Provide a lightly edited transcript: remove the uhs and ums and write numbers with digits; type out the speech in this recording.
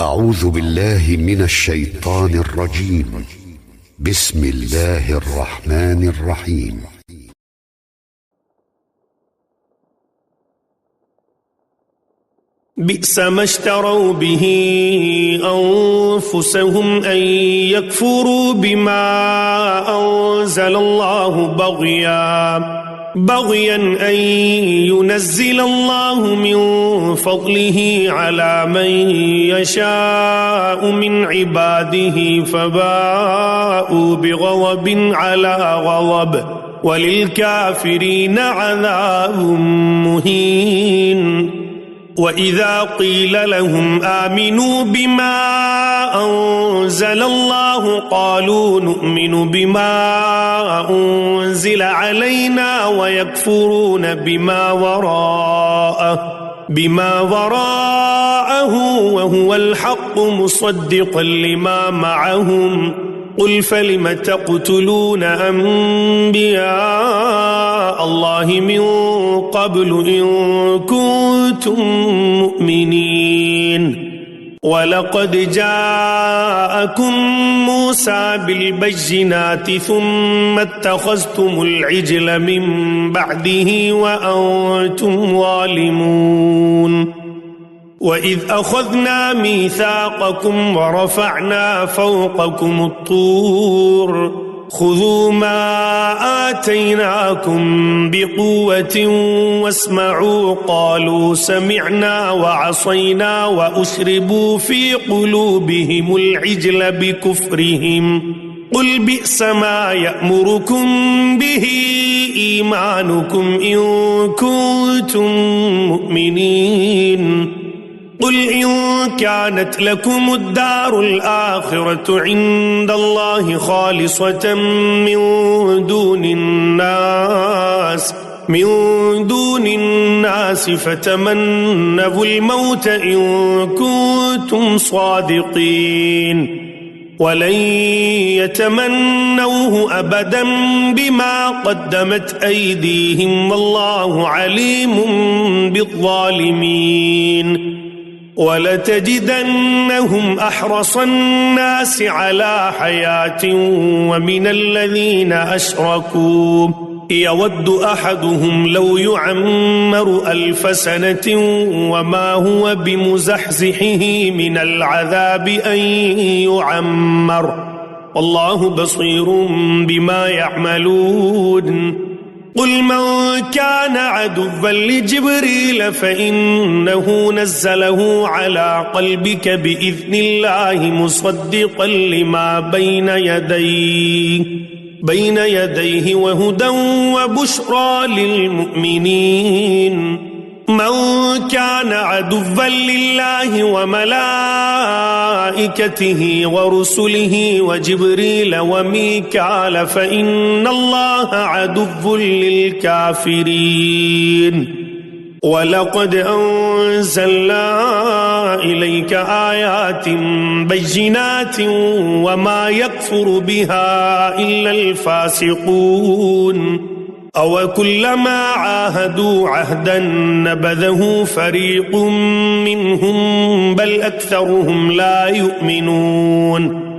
أعوذ بالله من الشيطان الرجيم. بسم الله الرحمن الرحيم. بئس ما اشتروا به أنفسهم أن يكفروا بما أنزل الله بغيا أن ينزل الله من فضله على من يشاء من عباده فباءوا بغضب على غضب وللكافرين عذاب مهين. وإذا قيل لهم آمنوا بما أنزل الله قالوا نؤمن بما أنزل علينا ويكفرون بما وراءه وهو الحق مصدقا لما معهم. قل فلم تقتلون أنبياء الله من قبل إن كنتم مؤمنين. ولقد جاءكم موسى بالبينات ثم اتخذتم العجل من بعده وأنتم ظالمون. وإذ أخذنا ميثاقكم ورفعنا فوقكم الطور خذوا ما آتيناكم بقوة واسمعوا قالوا سمعنا وعصينا وأشربوا في قلوبهم العجل بكفرهم. قل بئس ما يأمركم به إيمانكم إن كنتم مؤمنين. قل إن كانت لكم الدار الآخرة عند الله خالصة من دون الناس فتمنوا الموت إن كنتم صادقين ولن يتمنوه أبدا بما قدمت أيديهم والله عليم بالظالمين. ولتجدنهم أحرص الناس على حياة ومن الذين أشركوا يود أحدهم لو يعمر 1000 سنة وما هو بمزحزحه من العذاب أن يعمر والله بصير بما يعملون. قل من كان عدوا لجبريل فإنه نزله على قلبك بإذن الله مصدقا لما بين يديه وهدى وبشرى للمؤمنين. من كان عدوا لله وملائكته ورسله وجبريل وميكال فإن الله عدو للكافرين. ولقد أنزلنا إليك آيات بينات وما يكفر بها إلا الفاسقون. أو كلما عاهدوا عهدا نبذه فريق منهم بل أكثرهم لا يؤمنون.